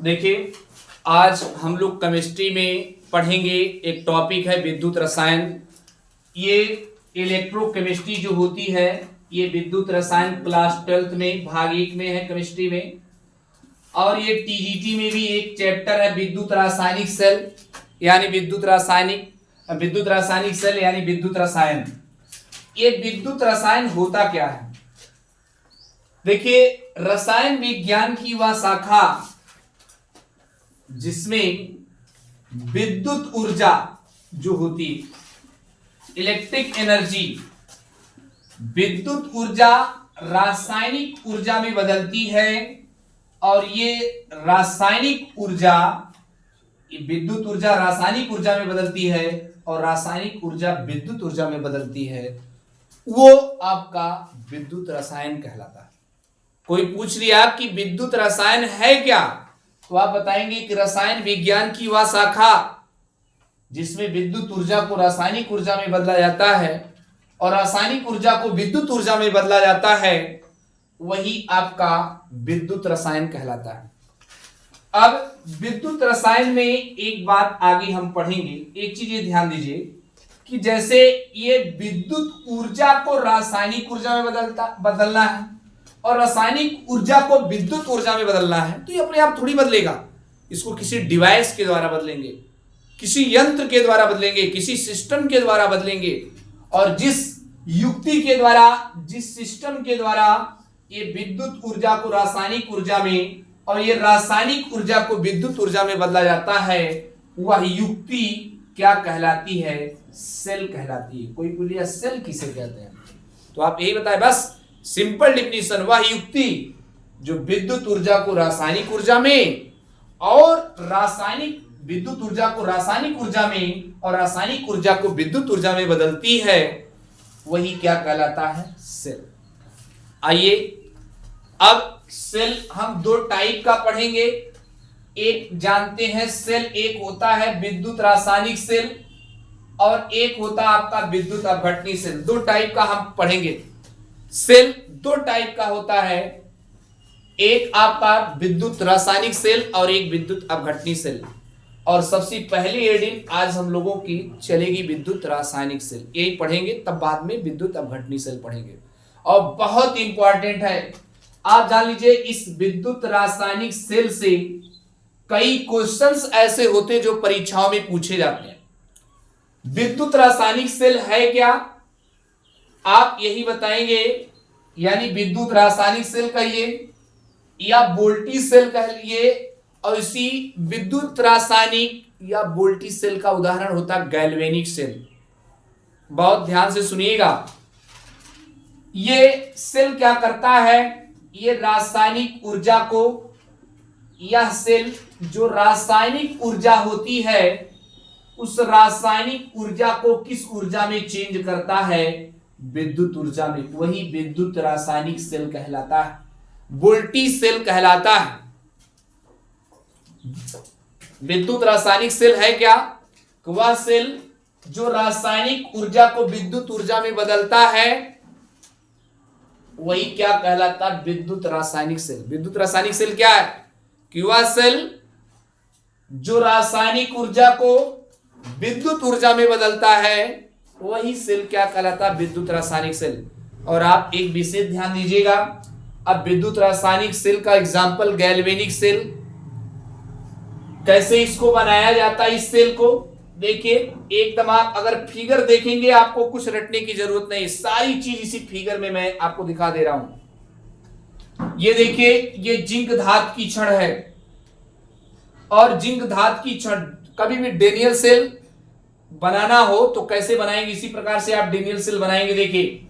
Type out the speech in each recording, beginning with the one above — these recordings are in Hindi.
देखिए, आज हम लोग केमिस्ट्री में पढ़ेंगे। एक टॉपिक है विद्युत रसायन। ये इलेक्ट्रोकेमिस्ट्री जो होती है, ये विद्युत रसायन क्लास 12th में भाग 1 में है केमिस्ट्री में। और ये टीजीटी में भी एक चैप्टर है विद्युत रासायनिक सेल, यानी विद्युत रासायनिक सेल यानी विद्युत रसायन। ये विद्युत रसायन होता क्या है? देखिए, रसायन विज्ञान की वह शाखा जिसमें विद्युत ऊर्जा जो होती, इलेक्ट्रिक एनर्जी, विद्युत ऊर्जा रासायनिक ऊर्जा में बदलती है। और ये रासायनिक ऊर्जा, विद्युत ऊर्जा रासायनिक ऊर्जा में बदलती है और रासायनिक ऊर्जा विद्युत ऊर्जा में बदलती है, वो आपका विद्युत रसायन कहलाता है। कोई पूछ लिया कि विद्युत रसायन है क्या, तो आप बताएंगे कि रसायन विज्ञान की वह शाखा जिसमें विद्युत ऊर्जा को रासायनिक ऊर्जा में बदला जाता है और रासायनिक ऊर्जा को विद्युत ऊर्जा में बदला जाता है, वही आपका विद्युत रसायन कहलाता है। अब विद्युत रसायन में एक बात आगे हम पढ़ेंगे। एक चीज ये ध्यान दीजिए कि जैसे ये विद्युत ऊर्जा को रासायनिक ऊर्जा में बदलना है और रासायनिक ऊर्जा को विद्युत ऊर्जा में बदलना है, तो ये अपने आप थोड़ी बदलेगा। इसको किसी डिवाइस के द्वारा बदलेंगे, किसी यंत्र के द्वारा बदलेंगे, किसी सिस्टम के द्वारा बदलेंगे। और जिस युक्ति के द्वारा, जिस सिस्टम के द्वारा ये विद्युत ऊर्जा को रासायनिक ऊर्जा में और ये रासायनिक ऊर्जा को विद्युत ऊर्जा में बदला जाता है, वह युक्ति क्या कहलाती है? सेल कहलाती है। कोई बोलिए सेल किसे कहते हैं? तो आप यही बताएं, बस सिंपल डिफिनीशन। वह युक्ति जो विद्युत ऊर्जा को रासायनिक ऊर्जा में और रासायनिक विद्युत ऊर्जा को रासायनिक ऊर्जा में और रासायनिक ऊर्जा को विद्युत ऊर्जा में बदलती है, वही क्या कहलाता है? सेल। आइए, अब सेल हम दो टाइप का पढ़ेंगे। एक जानते हैं सेल, एक होता है विद्युत रासायनिक सेल और एक होता है आपका विद्युत अपघटनी सेल। दो टाइप का हम पढ़ेंगे। सेल दो टाइप का होता है, एक आपका विद्युत रासायनिक सेल और एक विद्युत अपघटनी सेल। और सबसे पहली हेडिंग आज हम लोगों की चलेगी विद्युत रासायनिक सेल, यही पढ़ेंगे, तब बाद में विद्युत अपघटनी सेल पढ़ेंगे। और बहुत इंपॉर्टेंट है, आप जान लीजिए, इस विद्युत रासायनिक सेल से कई क्वेश्चंस ऐसे होते जो परीक्षाओं में पूछे जाते हैं। विद्युत रासायनिक सेल है क्या, आप यही बताएंगे। यानी विद्युत रासायनिक सेल कहिए या वोल्टेज सेल कहिए। और इसी विद्युत रासायनिक या वोल्टेज सेल का उदाहरण होता है गैल्वेनिक सेल। बहुत ध्यान से सुनिएगा। ये सेल क्या करता है? ये रासायनिक ऊर्जा को, यह सेल जो रासायनिक ऊर्जा होती है, उस रासायनिक ऊर्जा को किस ऊर्जा में चेंज करता है? विद्युत ऊर्जा में। वही विद्युत रासायनिक सेल कहलाता है, वोल्टेज सेल कहलाता है। विद्युत रासायनिक सेल है क्या? वह सेल जो रासायनिक ऊर्जा को विद्युत ऊर्जा में बदलता है, वही क्या कहलाता है? विद्युत रासायनिक सेल। विद्युत रासायनिक सेल क्या है? कि वह सेल जो रासायनिक ऊर्जा को विद्युत ऊर्जा में बदलता है, वही सेल क्या कहलाता है? विद्युत रासायनिक सेल। और आप एक विशेष ध्यान दीजिएगा। अब विद्युत रासायनिक सेल का एग्जाम्पल गैल्वेनिक सेल। कैसे इसको बनाया जाता है? इस सेल को देखिए, एकदम आप अगर फिगर देखेंगे, आपको कुछ रटने की जरूरत नहीं, सारी चीज इसी फिगर में मैं आपको दिखा दे रहा हूं। ये देखिए, ये जिंक धातु की छड़ है और जिंक धातु की छड़, कभी भी डेनियल सेल बनाना हो तो कैसे बनाएंगे? इसी प्रकार से आप डेनियल सेल बनाएंगे। देखिए,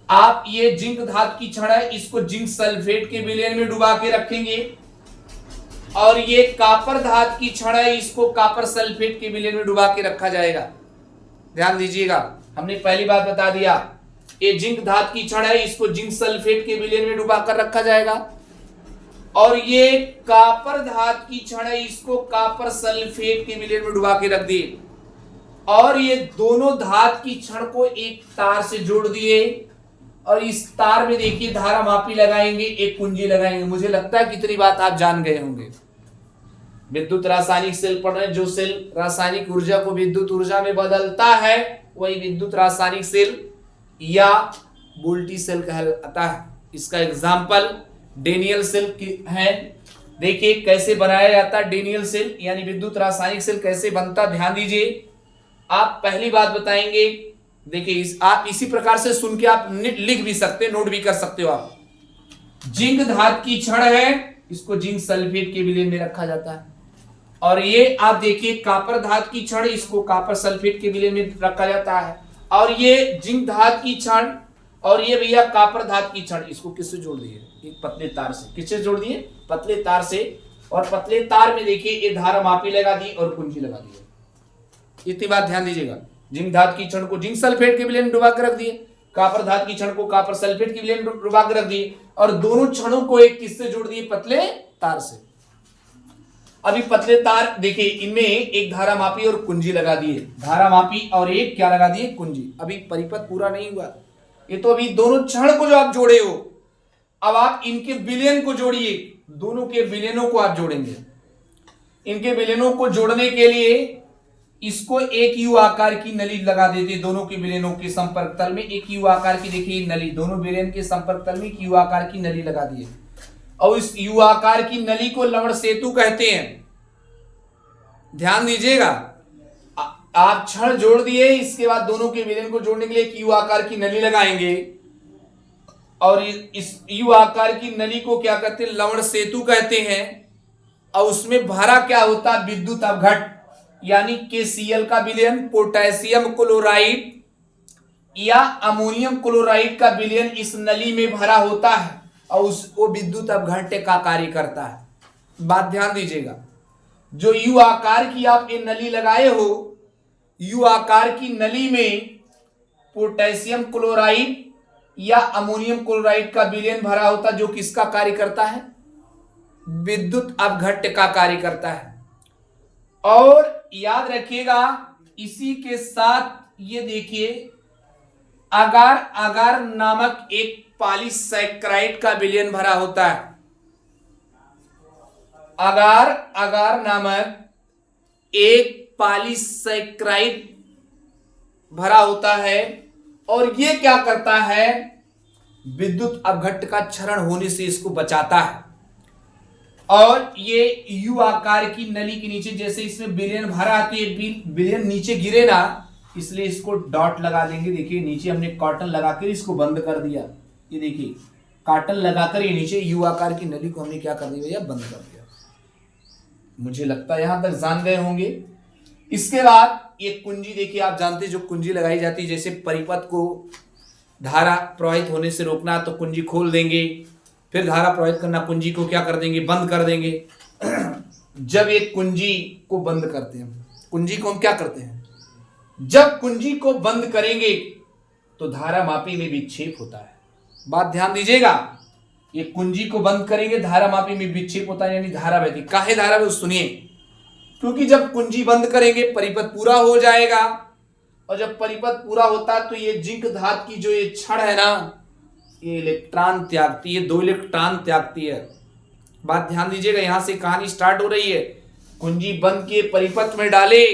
आप ये जिंक धातु की छड़ है, इसको जिंक सल्फेट के विलयन में डुबा के रखेंगे। और ये कॉपर धातु की छड़ है, इसको कॉपर सल्फेट के विलयन में डुबा के रखा जाएगा। ध्यान दीजिएगा, हमने पहली बात बता दिया, ये जिंक धातु की छड़ है, इसको जिंक सल्फेट के विलयन में डुबा कर रखा जाएगा। और ये कॉपर धातु की छड़ है, इसको कॉपर सल्फेट के विलयन में डुबा के रख दिए। और ये दोनों धातु की छड़ को एक तार से जोड़ दिए और इस तार में देखिए धारा मापी लगाएंगे, एक कुंजी लगाएंगे। मुझे लगता है कितनी बात आप जान गए होंगे। विद्युत रासायनिक सेल पढ़ रहे हैं। जो सेल रासायनिक ऊर्जा को विद्युत ऊर्जा में बदलता है वही विद्युत रासायनिक सेल या वोल्टी सेल कहलाता है। इसका एग्जाम्पल डेनियल सेल है। देखिए कैसे बनाया जाता है डेनियल सेल यानी विद्युत रासायनिक सेल कैसे बनता, ध्यान दीजिए। आप पहली बात बताएंगे, देखिए आप इसी प्रकार से सुन के आप लिख भी सकते, नोट भी कर सकते हो। आप जिंक धातु की छड़ है, इसको जिंक सल्फेट के विलयन में रखा जाता है। और ये आप देखिए कापर धातु की छड़, इसको कापर सल्फेट के विलयन में रखा जाता है। और ये जिंक धातु की छड़ और ये भैया कापर धातु की छड़, इसको किससे जोड़ दिए? एक पतले तार से। किससे जोड़ दिए? पतले तार से। और पतले तार में देखिए ये धारा मापी लगा दी और कुंजी लगा दी। इतनी बात ध्यान दीजिएगा। जिंक धातु की छड़ को जिंक सल्फेट के विलयन में डुबा कर रख दिए, कापर धातु की छड़ को कापर सल्फेट के विलयन में डुबा कर रख दिए और दोनों छड़ों को एक किससे जोड़ दिए? पतले तार से। अभी पतले तार देखिए इनमें एक धारा मापी और कुंजी लगा दिए, धारा मापी और एक क्या लगा दिए? कुंजी। अभी परिपथ पूरा नहीं हुआ, ये तो अभी दोनों छड़ को जो आप जोड़े हो, अब आप इनके विलयन को जोड़िए, दोनों के विलयनों को आप जोड़ेंगे। इनके विलयनों को जोड़ने के लिए इसको एक यू आकार की नली लगा देते, दोनों के विलयनों के संपर्क तल में एक यू आकार की देखिए नली, दोनों विलयन के संपर्क तल में एक यू आकार की नली लगा दिए। और इस यू आकार की नली को लवण सेतु कहते हैं। ध्यान दीजिएगा, आप छड़ जोड़ दिए, इसके बाद दोनों के विलयन को जोड़ने के लिए एक यू आकार की नली लगाएंगे और इस यू आकार की नली को क्या कहते हैं? लवण सेतु कहते हैं। और उसमें भरा क्या होता है? विद्युत अपघट्ट यानी KCl का विलयन पोटेशियम क्लोराइड या अमोनियम क्लोराइड का विलयन इस नली में भरा होता है और वो विद्युत अपघट्ट का कार्य करता है। बात ध्यान दीजिएगा, जो यू आकार की आप ये नली लगाए हो, यू आकार की नली में पोटेशियम क्लोराइड या अमोनियम क्लोराइड का विलयन भरा होता है, जो किसका कार्य करता है? विद्युत अपघट्ट का कार्य करता है। और याद रखिएगा इसी के साथ ये देखिए अगार अगार नामक एक पॉलीसैकेराइड का विलयन भरा होता है। अगार अगार नामक एक पॉलीसैकेराइड भरा होता है और ये क्या करता है? विद्युत अपघट्ट का क्षरण होने से इसको बचाता है। और ये यू आकार की नली के नीचे जैसे इसमें विलयन भरा तो ये विलयन नीचे गिरे ना, इसलिए इसको डॉट लगा देंगे। देखिए नीचे हमने कॉटन लगाकर इसको बंद कर दिया। ये देखिए कॉटन लगाकर ये नीचे यू आकार की नली को हमने क्या कर दिया भैया? बंद कर दिया। मुझे लगता है यहां तक जान गए होंगे। इसके बाद ये कुंजी देखिए, आप जानते हैं जो कुंजी लगाई जाती है, जैसे परिपथ को धारा प्रवाहित होने से रोकना तो कुंजी खोल देंगे, फिर धारा प्रवाहित करना, कुंजी को क्या कर देंगे? बंद कर देंगे। जब एक कुंजी को बंद करते हैं, कुंजी को हम क्या करते हैं? जब कुंजी को बंद करेंगे तो धारा मापी में विक्षेप होता है। बात ध्यान दीजिएगा, ये कुंजी को बंद करेंगे धारा मापी में विक्षेप होता है, यानी धारा बहती। काहे धारा बहती? सुनिए, क्योंकि जब कुंजी बंद करेंगे परिपथ पूरा हो जाएगा और जब परिपथ पूरा होता है तो ये जिंक धातु की जो ये छड़ है ना, ये इलेक्ट्रॉन त्यागती है, 2 इलेक्ट्रॉन त्यागती है। बात ध्यान दीजिएगा, यहां से कहानी स्टार्ट हो रही है। कुंजी बंद के परिपथ में डाले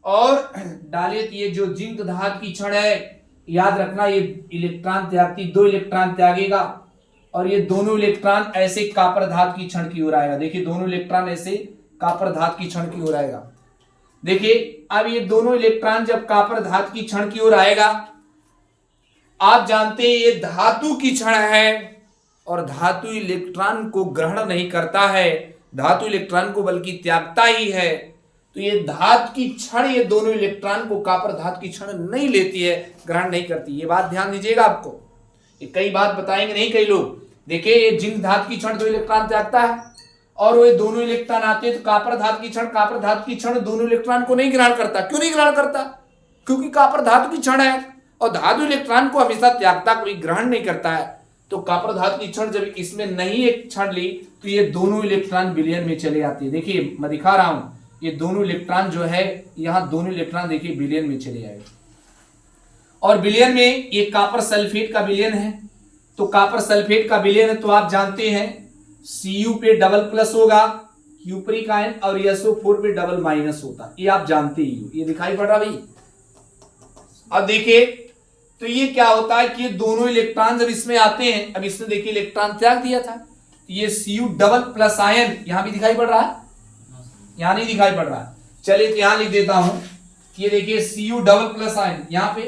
और डाले तो ये जो जिंक धातु की छड़ है, याद रखना ये इलेक्ट्रॉन त्यागती, 2 इलेक्ट्रॉन त्यागेगा और ये दोनों इलेक्ट्रॉन ऐसे कापर धातु की छड़ की ओर आएगा। देखिए दोनों इलेक्ट्रॉन ऐसे कापर धातु की छड़ की ओर आएगा। देखिए अब ये दोनों इलेक्ट्रॉन जब कापर धातु की छड़ की ओर आएगा, आप जानते हैं ये धातु की छड़ है और धातु इलेक्ट्रॉन को ग्रहण नहीं करता है, धातु इलेक्ट्रॉन को बल्कि त्यागता ही है। तो ये धातु की छड़ ये दोनों इलेक्ट्रॉन को कापर धातु की छड़ नहीं लेती है, ग्रहण नहीं करती। ये बात ध्यान दीजिएगा, आपको ये कई बात बताएंगे नहीं कई लोग। देखिए ये जिंक धातु की छड़ 2 इलेक्ट्रॉन त्यागता है और वो दोनों इलेक्ट्रॉन आते हैं तो कापर धातु की छड़ दोनों इलेक्ट्रॉन को नहीं ग्रहण करता। क्यों नहीं ग्रहण करता? क्योंकि कापर धातु की छड़ है और धातु इलेक्ट्रॉन को हमेशा त्यागता, कोई ग्रहण नहीं करता है। तो कापर धातु की छड़ जब इसमें नहीं एक छड़ ली तो ये दोनों इलेक्ट्रॉन विलयन में चले जाते हैं। देखिए मैं दिखा रहा हूं, ये दोनों इलेक्ट्रॉन जो है यहां दोनों इलेक्ट्रॉन देखिए विलयन में चले जाएंगे और विलयन में ये कापर सल्फेट का विलयन है। तो कापर सल्फेट का विलयन है तो आप जानते हैं Cu पे डबल प्लस होगा, क्यूपरिक आयन और SO4 पे डबल माइनस होता, ये आप जानते ही हो, ये दिखाई पड़ रहा भाई। अब देखिए तो ये क्या होता है कि ये दोनों इलेक्ट्रॉन जब इसमें आते हैं, अब इसने देखिए इलेक्ट्रॉन त्याग दिया था, ये Cu डबल प्लस आयन यहां भी दिखाई पड़ रहा है, यहां नहीं दिखाई पड़ रहा है, चलिए तो यहां लिख देता हूं, ये देखिए Cu डबल प्लस आयन यहां पे,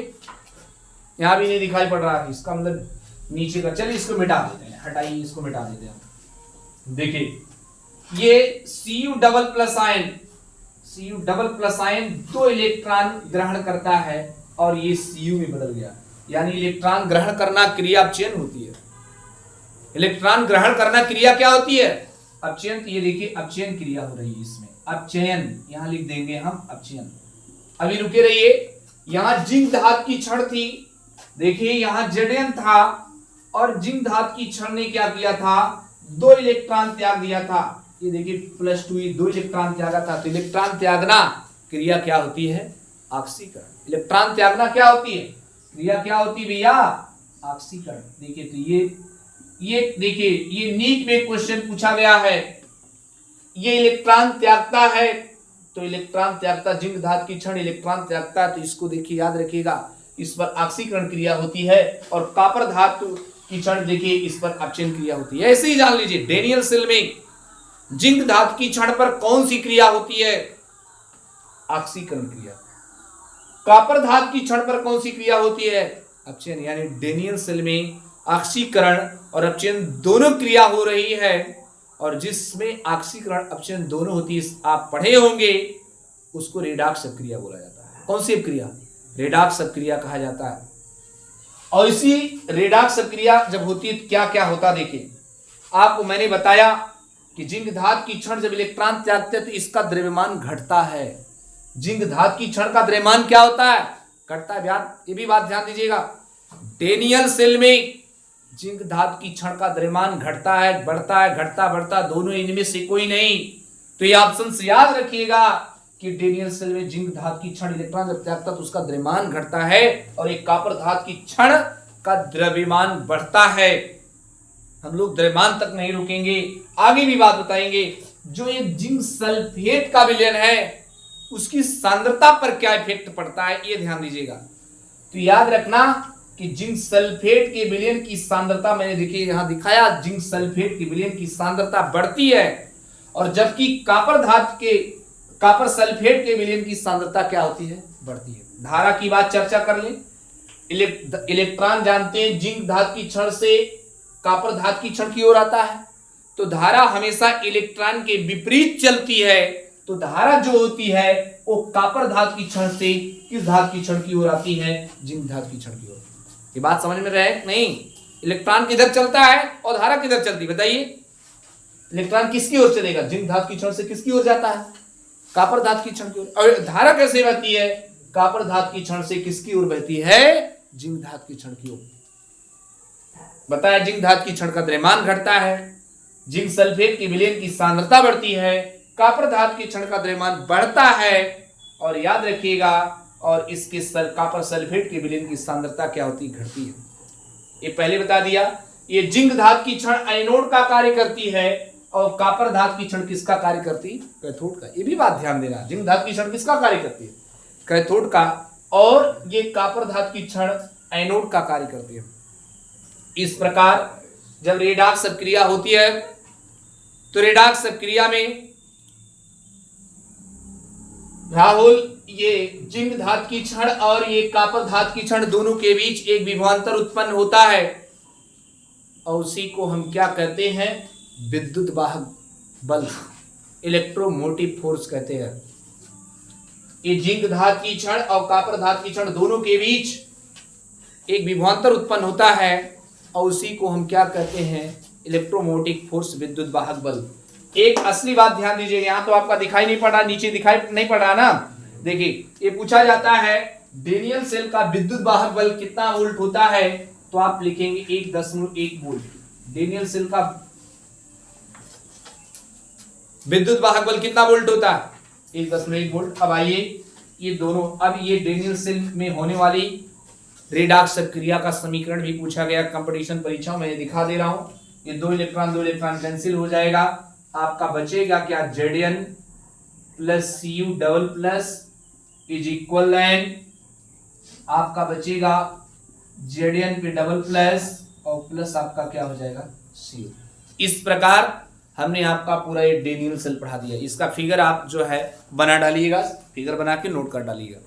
यहां भी नहीं दिखाई पड़ रहा है, इसका मतलब नीचे का, चलिए इसको मिटा देते हैं, हटाइए इसको मिटा देते हैं। देखिए ये Cu double plus ion, Cu double plus ion 2 electron ग्रहण करता है और ये Cu में बदल गया, यानी इलेक्ट्रॉन ग्रहण करना क्रिया अपचयन होती है। इलेक्ट्रॉन ग्रहण करना क्रिया क्या होती है? अपचयन। तो ये देखिए अपचयन क्रिया हो रही है इसमें, अपचयन यहां लिख देंगे हम अपचयन। अभी रुके रहिए, यहां जिंक धातु की क्षण थी, देखिए यहां Zn था और जिंक धातु की क्षण ने क्या किया था, 2 इलेक्ट्रॉन त्याग दिया था, ये देखिए +2 ये 2 इलेक्ट्रॉन त्यागा था। तो इलेक्ट्रॉन त्यागना क्रिया क्या होती है? ऑक्सीकरण। इलेक्ट्रॉन त्यागना क्या होती है? क्रिया क्या होती है भैया? ऑक्सीकरण। देखिए तो ये देखिए ये नीट में क्वेश्चन पूछा गया है, ये इलेक्ट्रॉन त्यागता है, तो इलेक्ट्रॉन त्यागता जिंक धातु की क्षण इलेक्ट्रॉन त्यागता है, तो इसको देखिए याद रखिएगा, इस पर ऑक्सीकरण क्रिया होती है, और कॉपर धातु की क्षण देखिए इस पर अपचयन क्रिया होती है। ऐसे ही जान लीजिए डेनियल सेल में जिंक धातु की क्षण पर कौन सी क्रिया होती है? ऑक्सीकरण क्रिया। कॉपर धातु की क्षण पर कौन सी क्रिया होती है? अपचयन। यानी डेनियल सेल में ऑक्सीकरण और अपचयन दोनों क्रिया हो रही है, और जिसमें ऑक्सीकरण अपचयन दोनों होती है आप पढ़े होंगे, उसको रेडॉक्स अपक्रिया बोला जाता है। कौन सी अपक्रिया? रेडॉक्स अपक्रिया कहा जाता है। और इसी रेडॉक्स अपक्रिया जब होती है क्या क्या होता देखिए, आपको मैंने बताया कि जिंक धातु की क्षण जब इलेक्ट्रॉन त्यागते हैं तो इसका द्रव्यमान घटता है। जिंक धातु की क्षण का द्रव्यमान क्या होता है? घटता है। ये भी बात ध्यान दीजिएगा, डेनियल सेल में जिंक धातु की क्षण का द्रव्यमान घटता है, बढ़ता है, घटता बढ़ता, दोनों इनमें से कोई नहीं। तो ये ऑप्शन से याद रखिएगा कि डेनियल सेल में जिंक धातु की क्षण इलेक्ट्रॉन जब त्यागता है तो उसका द्रव्यमान घटता है, और एक कॉपर धातु की क्षण का द्रव्यमान बढ़ता है। हम लोग द्रव्यमान तक नहीं रुकेंगे, आगे भी बात बताएंगे। जो ये जिंक सल्फेट का विलयन है उसकी सांद्रता पर क्या इफेक्ट पड़ता है, ये ध्यान दीजिएगा। तो याद रखना कि जिंक सल्फेट के विलयन की सांद्रता, मैंने देखिए यहां दिखाया, जिंक सल्फेट के विलयन की सांद्रता बढ़ती है, और जबकि कॉपर सल्फेट के विलयन की सांद्रता क्या होती है? बढ़ती है। धारा की बात चर्चा कर लें। इलेक्ट्रॉन जानते हैं जिंक धातु की क्षण से कॉपर धातु की क्षण की ओर आता है, तो धारा हमेशा इलेक्ट्रॉन के विपरीत चलती है। तो धारा जो होती है वो कॉपर धातु की क्षण से किस धातु की क्षण की ओर आती है? जिंक धातु की क्षण की ओर। ये बात समझ में रहे नहीं? इलेक्ट्रॉन किधर चलता है और धारा किधर चलती है बताइए? इलेक्ट्रॉन किसकी ओर चलेगा? जिंक धातु की क्षण से किसकी ओर जाता है? कॉपर धातु की क्षण की ओर। और धारा कैसे बहती है? कॉपर धातु की क्षण से किसकी ओर बहती है? जिंक धातु की क्षण की ओर। बताया जिंक धातु की क्षण का द्रव्यमान घटता है, जिंक सल्फेट की विलयन की सांद्रता बढ़ती है, कॉपर धातु की क्षण का द्रव्यमान बढ़ता है, और याद रखिएगा और इसके कॉपर सल्फेट के विलयन की सांद्रता क्या होती? घटती है। ये पहले बता दिया। ये जिंक धातु की क्षण एनोड का कार्य करती है, और कॉपर धातु की क्षण किसका कार्य करती? कैथोड का। ये भी बात ध्यान देना, जिंक धातु की क्षण किसका कार्य करती है? कैथोड का। और ये कॉपर धातु की क्षण एनोड का कार्य करती है। इस प्रकार जब रेडॉक्स अपक्रिया होती है तो रेडॉक्स अपक्रिया में राहुल ये जिंक धातु की क्षण और ये कॉपर धातु की क्षण दोनों के बीच एक विभवांतर उत्पन्न होता है, और उसी को हम क्या कहते हैं? विद्युत वाहक बल, इलेक्ट्रोमोटिव फोर्स कहते हैं। ये जिंक धातु की क्षण और कॉपर धातु की क्षण दोनों के बीच एक विभवांतर उत्पन्न होता है, और उसी को हम क्या कहते हैं? इलेक्ट्रोमोटिव फोर्स, विद्युत वाहक बल। एक असली बात ध्यान दीजिएगा, यहां तो आपका दिखाई नहीं पड़ रहा, नीचे दिखाई नहीं पड़ रहा ना। देखिए ये पूछा जाता है डेनियल सेल का विद्युत वाहक बल कितना वोल्ट होता है, तो आप लिखेंगे 1.1 वोल्ट। डेनियल सेल का विद्युत वाहक बल कितना वोल्ट होता है? 1.1 वोल्ट। अब आइए ये दोनों, अब ये डेनियल सेल में होने वाली रेडॉक्स अपक्रिया का समीकरण भी पूछा गया कंपटीशन परीक्षाओं में, दिखा दे रहा हूं। ये 2 इलेक्ट्रॉन कैंसिल हो जाएगा, आपका बचेगा क्या, Zn plus Cu double plus is equal एन आपका बचेगा Zn पे डबल प्लस और प्लस आपका क्या हो जाएगा Cu। इस प्रकार हमने आपका पूरा ये डे न्यूलन सेल पढ़ा दिया। इसका फिगर आप जो है बना डालिएगा, फिगर बना के नोट कर डालिएगा।